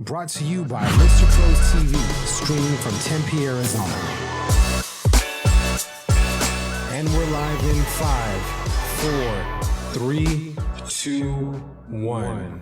Brought to you by Mr. Pros TV, streaming from Tempe, Arizona. And we're live in 5, 4, 3, 2, 1.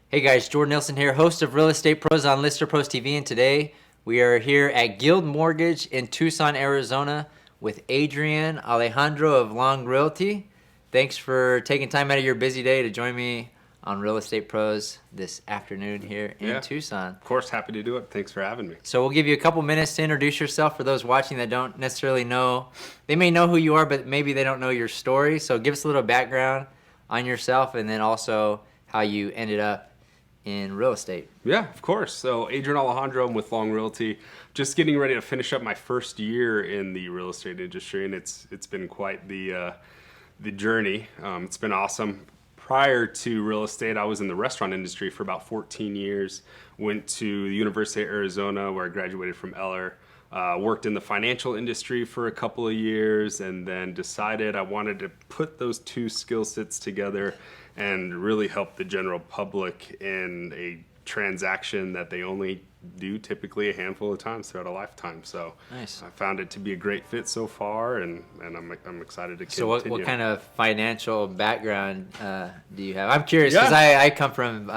Hey guys, Jordan Nielsen here, host of Real Estate Pros on Mr. Pros TV, and today we are here at Guild Mortgage in Tucson, Arizona with Adrian, Alejandro of Long Realty. Thanks for taking time out of your busy day to join me on Real Estate Pros this afternoon here in Tucson. Of course, happy to do it. Thanks for having me. So we'll give you a couple minutes to introduce yourself for those watching that don't necessarily know. They may know who you are, but maybe they don't know your story. So give us a little background on yourself and then also how you ended up in real estate. Yeah, of course. So Adrian Alejandro, I'm with Long Realty. Just getting ready to finish up my first year in the real estate industry, and it's been quite the journey. It's been awesome. Prior to real estate, I was in the restaurant industry for about 14 years. Went to the University of Arizona, where I graduated from Eller. Worked in the financial industry for a couple of years, and then decided I wanted to put those two skill sets together and really help the general public in a transaction that they only do typically a handful of times throughout a lifetime. So nice. I found it to be a great fit so far, and I'm excited to continue. So what kind of financial background do you have? I'm curious because I come from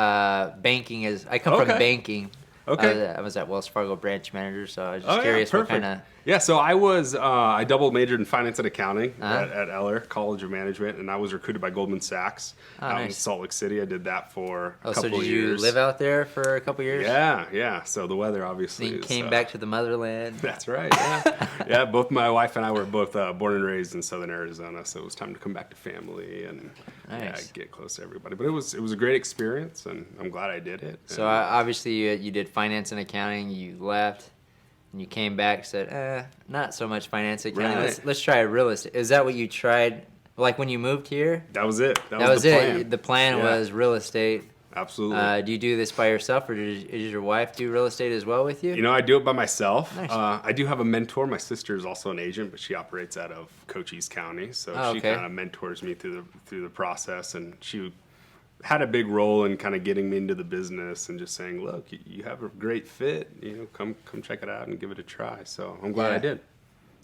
banking. From banking. Okay. I was at Wells Fargo branch manager, so I was just curious what kind of... Yeah, so I double majored in finance and accounting at Eller College of Management, and I was recruited by Goldman Sachs out in Salt Lake City. I did that for a couple of years. So did you live out there for a couple of years? Yeah. So the weather obviously then you came back to the motherland. That's right, yeah. Yeah, both my wife and I were both born and raised in Southern Arizona, so it was time to come back to family and get close to everybody. But it was a great experience, and I'm glad I did it. So obviously you did finance and accounting, you left, and you came back, said, not so much finance and accounting, let's try real estate. Is that what you tried, like when you moved here? That was it. That was the plan. The plan was real estate. Absolutely. Do you do this by yourself, or does your wife do real estate as well with you? You know, I do it by myself. Nice. I do have a mentor. My sister is also an agent, but she operates out of Cochise County, so she kind of mentors me through the process, and she had a big role in kind of getting me into the business and just saying, look, you have a great fit, come check it out and give it a try. So I'm glad I did.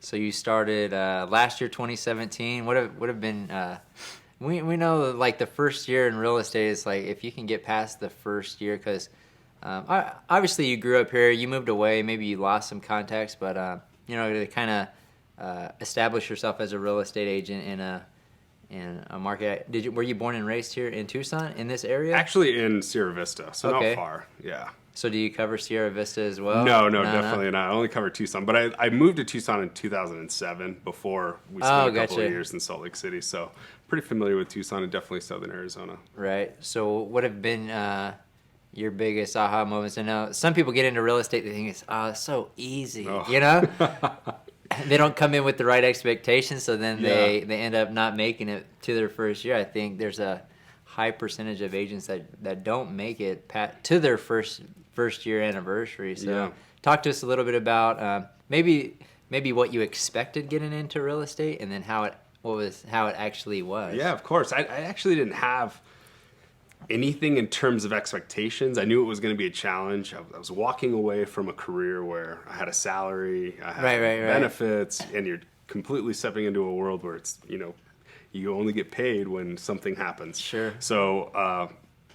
So you started last year, 2017. Would have been, we know like the first year in real estate is like if you can get past the first year, because obviously you grew up here, you moved away, maybe you lost some contacts, but to kind of establish yourself as a real estate agent in a market. Were you born and raised here in Tucson, in this area? Actually in Sierra Vista, so not far. Yeah. So do you cover Sierra Vista as well? No, definitely not. I only cover Tucson, but I moved to Tucson in 2007 before we spent a couple of years in Salt Lake City, so pretty familiar with Tucson and definitely Southern Arizona. Right. So what have been your biggest aha moments? I know some people get into real estate, they think it's so easy, They don't come in with the right expectations, so then they end up not making it to their first year. I think there's a high percentage of agents that don't make it to their first year anniversary. So talk to us a little bit about maybe what you expected getting into real estate, and then how it actually was. Yeah, of course. I actually didn't have anything in terms of expectations. I knew it was going to be a challenge. I was walking away from a career where I had a salary, I had benefits, and you're completely stepping into a world where it's, you only get paid when something happens. Sure. So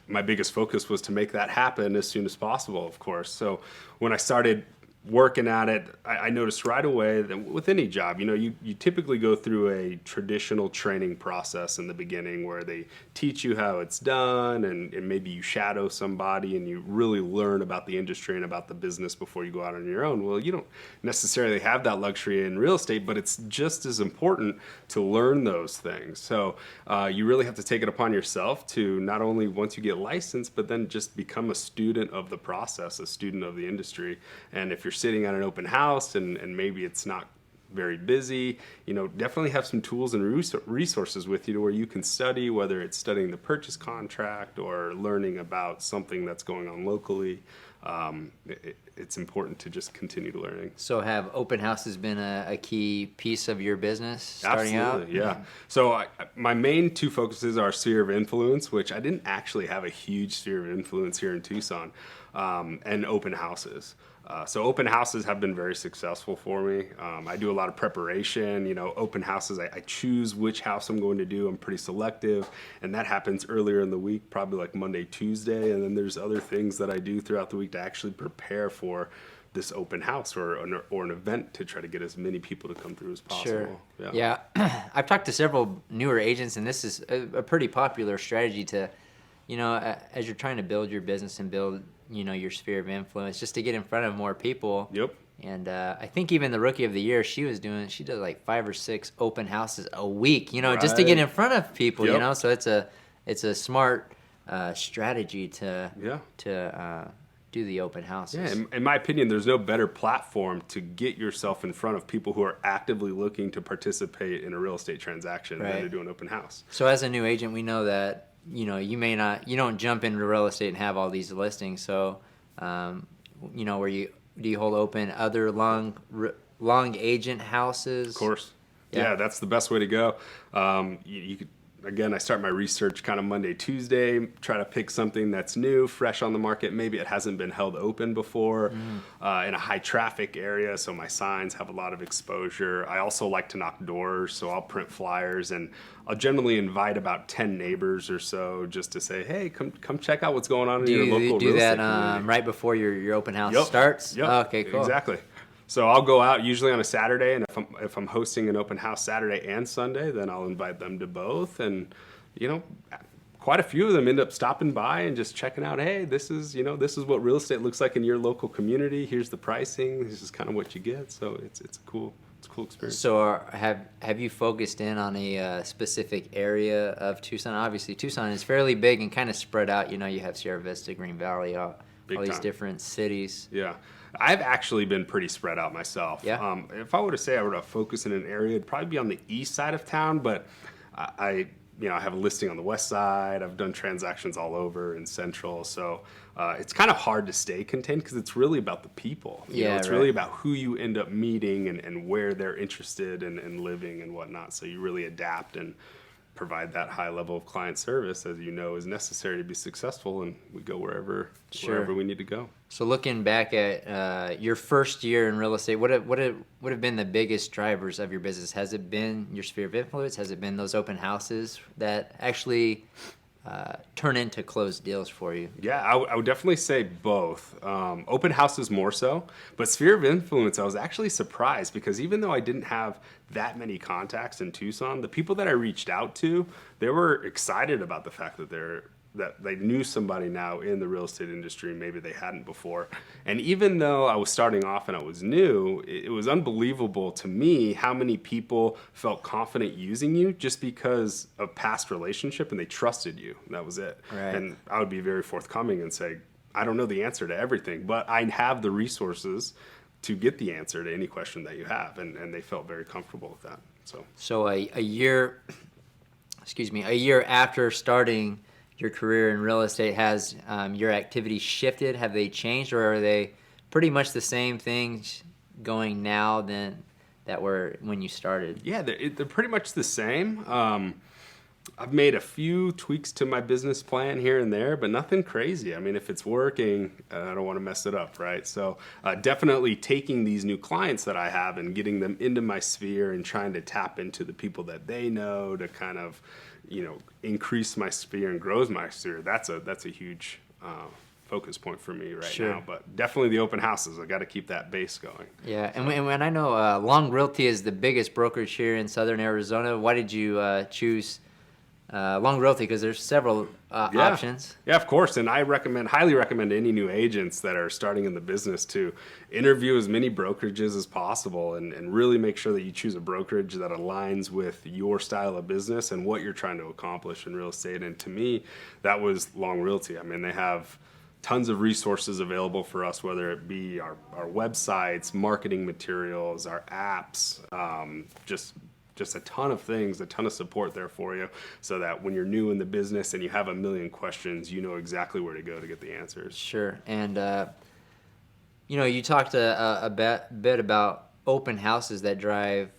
my biggest focus was to make that happen as soon as possible, of course. So when I started working at it, I noticed right away that with any job, you typically go through a traditional training process in the beginning where they teach you how it's done, and maybe you shadow somebody and you really learn about the industry and about the business before you go out on your own. Well, you don't necessarily have that luxury in real estate, but it's just as important to learn those things. So you really have to take it upon yourself to not only once you get licensed, but then just become a student of the process, a student of the industry. And if you're sitting at an open house and maybe it's not very busy, definitely have some tools and resources with you to where you can study, whether it's studying the purchase contract or learning about something that's going on locally. it's important to just continue learning. So have open houses been a key piece of your business starting Absolutely, out? yeah. So my main two focuses are sphere of influence, which I didn't actually have a huge sphere of influence here in Tucson, and open houses. So open houses have been very successful for me. I do a lot of preparation. Open houses, I choose which house I'm going to do. I'm pretty selective, and that happens earlier in the week, probably like Monday, Tuesday, and then there's other things that I do throughout the week to actually prepare for this open house or an event to try to get as many people to come through as possible. Sure. Yeah. I've talked to several newer agents, and this is a pretty popular strategy to, as you're trying to build your business and build, your sphere of influence, just to get in front of more people. Yep. And I think even the rookie of the year, she does like 5 or 6 open houses a week, just to get in front of people, Yep. So it's a smart strategy to do the open houses. Yeah, in my opinion, there's no better platform to get yourself in front of people who are actively looking to participate in a real estate transaction than to do an open house. So as a new agent, we know that, you don't jump into real estate and have all these listings. So, do you hold open other long agent houses? Of course. Yeah, that's the best way to go. You could, again, I start my research kind of Monday, Tuesday, try to pick something that's new, fresh on the market. Maybe it hasn't been held open before in a high traffic area, so my signs have a lot of exposure. I also like to knock doors, so I'll print flyers, and I'll generally invite about 10 neighbors or so just to say, hey, come check out what's going on in your local real estate community. Do that right before your open house starts? Yep. Oh, okay, cool. Exactly. So I'll go out usually on a Saturday, and if I'm hosting an open house Saturday and Sunday, then I'll invite them to both. And quite a few of them end up stopping by and just checking out. Hey, this is what real estate looks like in your local community. Here's the pricing. This is kind of what you get. So it's a cool experience. So have you focused in on a specific area of Tucson? Obviously, Tucson is fairly big and kind of spread out. You have Sierra Vista, Green Valley, all these different cities. Yeah. I've actually been pretty spread out myself. Yeah. If I were to say I were to focus in an area, it'd probably be on the east side of town, but I have a listing on the west side. I've done transactions all over in central, so it's kind of hard to stay contained because it's really about the people. It's really about who you end up meeting and where they're interested in living and whatnot. So you really adapt and provide that high level of client service as is necessary to be successful, and we go wherever we need to go. So looking back at your first year in real estate, what have been the biggest drivers of your business? Has it been your sphere of influence? Has it been those open houses that actually turn into closed deals for you? Yeah, I would definitely say both. Open houses more so, but sphere of influence, I was actually surprised because even though I didn't have that many contacts in Tucson, the people that I reached out to, they were excited about the fact that they knew somebody now in the real estate industry, maybe they hadn't before. And even though I was starting off and I was new, it was unbelievable to me how many people felt confident using you just because of past relationship and they trusted you. That was it. Right. And I would be very forthcoming and say, I don't know the answer to everything, but I have the resources to get the answer to any question that you have. And they felt very comfortable with that. So a year after starting your career in real estate, has your activities shifted? Have they changed, or are they pretty much the same things going now than that were when you started? Yeah, they're pretty much the same. I've made a few tweaks to my business plan here and there, but nothing crazy. I mean, if it's working, I don't want to mess it up, right? So definitely taking these new clients that I have and getting them into my sphere and trying to tap into the people that they know to kind of, increase my sphere and grows my sphere. That's a huge focus point for me right now. But definitely the open houses. I got to keep that base going. Yeah, and when I know Long Realty is the biggest brokerage here in Southern Arizona, why did you choose Long Realty? Because there's several options. Yeah, of course. And I highly recommend any new agents that are starting in the business to interview as many brokerages as possible and really make sure that you choose a brokerage that aligns with your style of business and what you're trying to accomplish in real estate. And to me, that was Long Realty. I mean, they have tons of resources available for us, whether it be our websites, marketing materials, our apps, just a ton of things, a ton of support there for you, so that when you're new in the business and you have a million questions, you know exactly where to go to get the answers. Sure. And You talked a bit about open houses that drive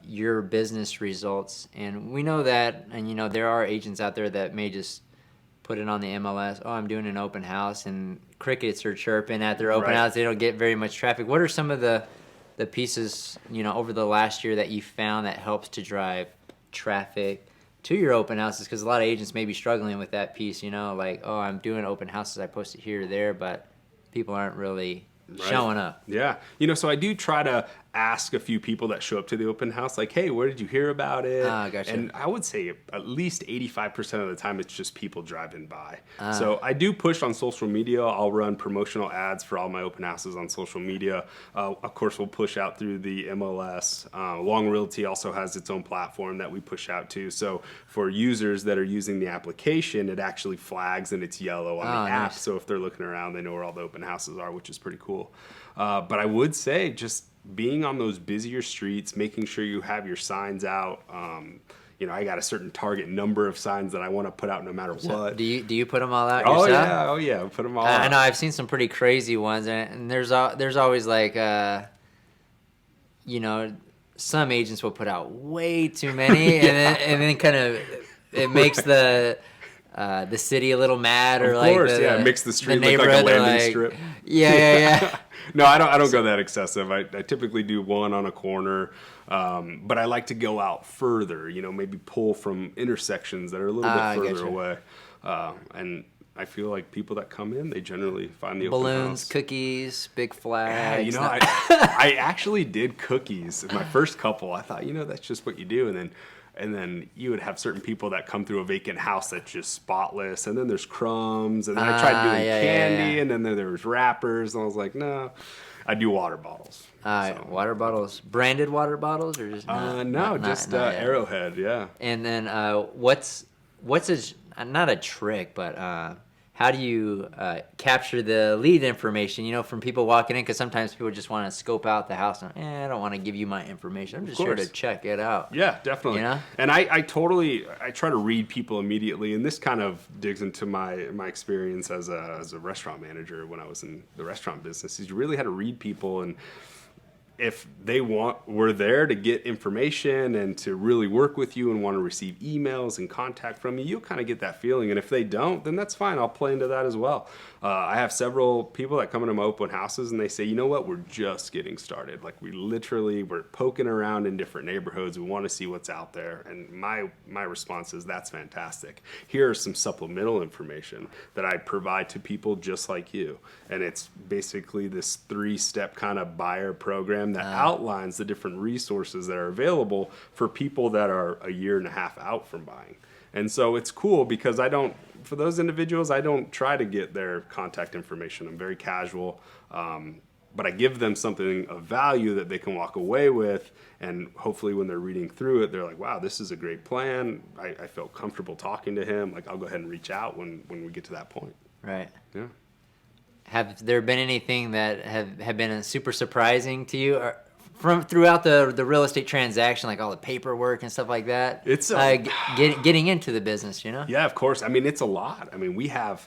your business results, and we know that, and there are agents out there that may just put it on the MLS. Oh, I'm doing an open house, and crickets are chirping at their open Right. house. They don't get very much traffic. What are some of the pieces over the last year that you found that helps to drive traffic to your open houses? Because a lot of agents may be struggling with that piece. Like, oh, I'm doing open houses, I post it here or there, but people aren't really showing up. Yeah. So I do try to ask a few people that show up to the open house, like, hey, where did you hear about it? Ah, gotcha. And I would say at least 85% of the time it's just people driving by. So I do push on social media. I'll run promotional ads for all my open houses on social media. Of course, we'll push out through the MLS. Long Realty also has its own platform that we push out to. So for users that are using the application, it actually flags and it's yellow on the app. Nice. So if they're looking around, they know where all the open houses are, which is pretty cool. But I would say just being on those busier streets, making sure you have your signs out. I got a certain target number of signs that I want to put out no matter what. Do you put them all out Oh yourself? yeah, put them all out. I know I've seen some pretty crazy ones, and there's always like some agents will put out way too many, and then kind of it makes the city a little mad, or Of like course, it makes the street look like a neighborhood are landing like, strip. Yeah. No, I don't go that excessive. I typically do one on a corner, but I like to go out further. Maybe pull from intersections that are a little bit further Gotcha. away. And I feel like people that come in, they generally find the open Balloons, house. cookies, big Yeah, flags. I actually did cookies. My first couple, I thought, that's just what you do, and then you would have certain people that come through a vacant house that's just spotless, and then there's crumbs, and then I tried doing candy, and then there was wrappers, and I was like, no, I do water bottles. Water bottles, branded water bottles, or just not yet. Arrowhead, yeah. And then what's not a trick, but how do you capture the lead information, from people walking in? Because sometimes people just want to scope out the house. And, I don't want to give you my information. I'm just here to check it out. Yeah, definitely. And I try to read people immediately, and this kind of digs into my experience as a restaurant manager when I was in the restaurant business. Is you really had to read people, and if they were there to get information and to really work with you and want to receive emails and contact from you, you'll kind of get that feeling. And if they don't, then that's fine. I'll play into that as well. I have several people that come into my open houses and they say, you know what, we're just getting started. Like we're poking around in different neighborhoods. We want to see what's out there. And my response is, that's fantastic. Here are some supplemental information that I provide to people just like you. And it's basically this 3-step kind of buyer program that outlines the different resources that are available for people that are a year and a half out from buying. And so it's cool because for those individuals, I don't try to get their contact information. I'm very casual, but I give them something of value that they can walk away with. And hopefully when they're reading through it, they're like, wow, this is a great plan. I felt comfortable talking to him. Like, I'll go ahead and reach out when we get to that point. Right. Yeah. Have there been anything that have been super surprising to you, or from throughout the real estate transaction, like all the paperwork and stuff like that? It's getting into the business, Yeah, of course. I mean, it's a lot. I mean, we have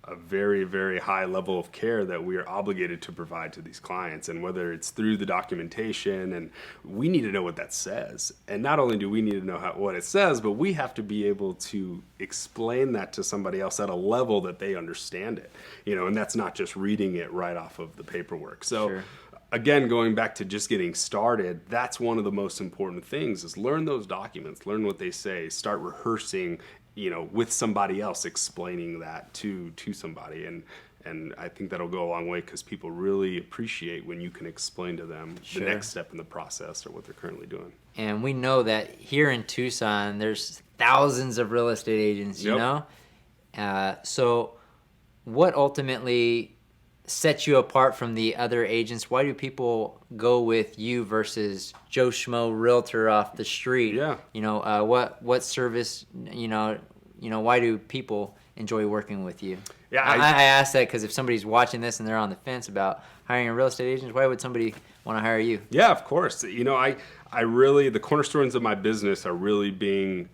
a very, very high level of care that we are obligated to provide to these clients. And whether it's through the documentation, and we need to know what that says. And not only do we need to know what it says, but we have to be able to explain that to somebody else at a level that they understand it. And that's not just reading it right off of the paperwork. So Sure. Again, going back to just getting started, that's one of the most important things is learn those documents, learn what they say, start rehearsing, with somebody else, explaining that to somebody. And I think that'll go a long way because people really appreciate when you can explain to them Sure. the next step in the process or what they're currently doing. And we know that here in Tucson, there's thousands of real estate agents, Yep. So what ultimately sets you apart from the other agents? Why do people go with you versus Joe Schmo realtor off the street? Yeah. What service, why do people enjoy working with you? Yeah, I ask that because if somebody's watching this and they're on the fence about hiring a real estate agent, why would somebody want to hire you? Yeah, of course. I really, the cornerstones of my business are really being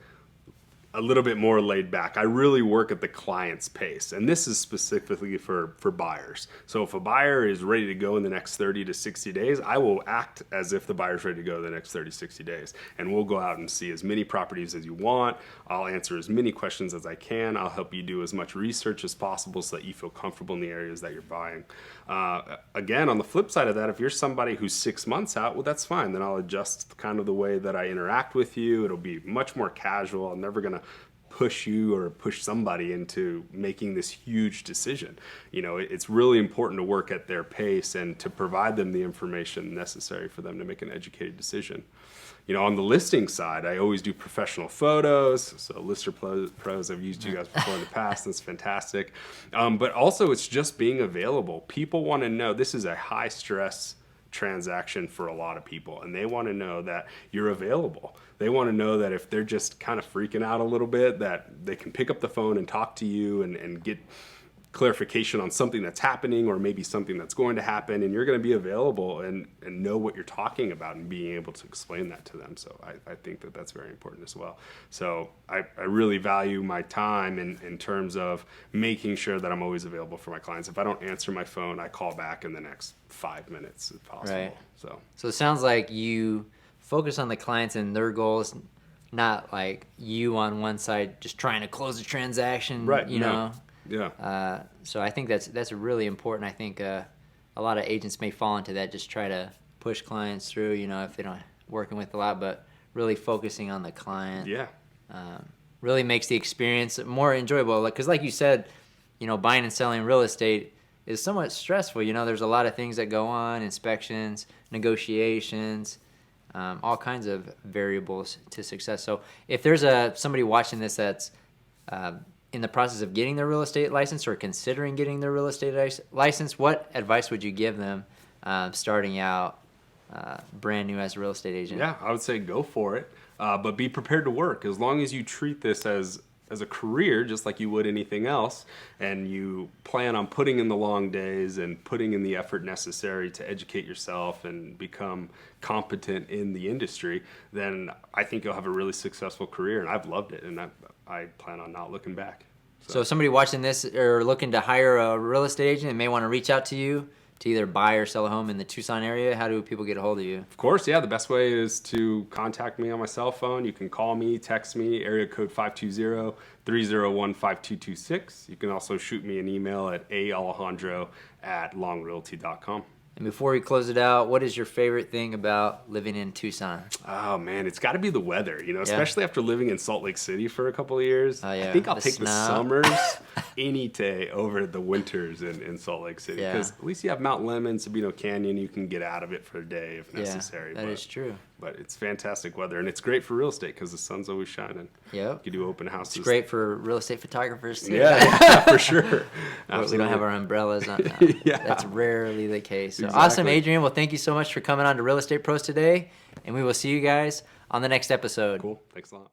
a little bit more laid back. I really work at the client's pace. And this is specifically for buyers. So if a buyer is ready to go in the next 30 to 60 days, I will act as if the buyer's ready to go the next 30, 60 days. And we'll go out and see as many properties as you want. I'll answer as many questions as I can. I'll help you do as much research as possible so that you feel comfortable in the areas that you're buying. Again, on the flip side of that, if you're somebody who's 6 months out, well, that's fine. Then I'll adjust kind of the way that I interact with you. It'll be much more casual. I'm never going to push you or push somebody into making this huge decision. You know, it's really important to work at their pace and to provide them the information necessary for them to make an educated decision. You know, on the listing side, I always do professional photos. So Lister Pros, I've used you guys before in the past. That's fantastic. But also it's just being available. People want to know this is a high stress transaction for a lot of people, and they want to know that you're available. They want to know that if they're just kind of freaking out a little bit, that they can pick up the phone and talk to you and get clarification on something that's happening or maybe something that's going to happen, and you're going to be available and know what you're talking about and being able to explain that to them. So I think that that's very important as well. So I really value my time in terms of making sure that I'm always available for my clients. If I don't answer my phone, I call back in the next 5 minutes if possible. Right. So it sounds like you focus on the clients and their goals, not like you on one side just trying to close a transaction, right, you know? Yeah. So I think that's really important. I think a lot of agents may fall into that, just try to push clients through, you know, if they don't working with a lot, but really focusing on the client. Yeah. Really makes the experience more enjoyable. Because like you said, you know, buying and selling real estate is somewhat stressful. You know, there's a lot of things that go on, inspections, negotiations, all kinds of variables to success. So if there's somebody watching this that's in the process of getting their real estate license or considering getting their real estate license, what advice would you give them starting out brand new as a real estate agent? Yeah, I would say go for it, but be prepared to work. As long as you treat this as a career, just like you would anything else, and you plan on putting in the long days and putting in the effort necessary to educate yourself and become competent in the industry, then I think you'll have a really successful career, and I've loved it, and I plan on not looking back. So if somebody watching this or looking to hire a real estate agent and may want to reach out to you to either buy or sell a home in the Tucson area, how do people get a hold of you? Of course, yeah. The best way is to contact me on my cell phone. You can call me, text me, area code 520-301-5226. You can also shoot me an email at alejandro@longrealty.com. And before we close it out, what is your favorite thing about living in Tucson? Oh, man, it's got to be the weather, you know, especially after living in Salt Lake City for a couple of years. Oh, yeah. I think I'll The take snow. the summers any day over the winters in Salt Lake City. Yeah. Because at least you have Mount Lemmon, Sabino Canyon. You can get out of it for a day if necessary. Yeah, that is true. But it's fantastic weather, and it's great for real estate because the sun's always shining. Yep. You can do open houses. It's great for real estate photographers, too. Yeah, for sure. We don't have our umbrellas on now. Yeah. That's rarely the case. So Exactly. Awesome, Adrian. Well, thank you so much for coming on to Real Estate Pros today, and we will see you guys on the next episode. Cool. Thanks a lot.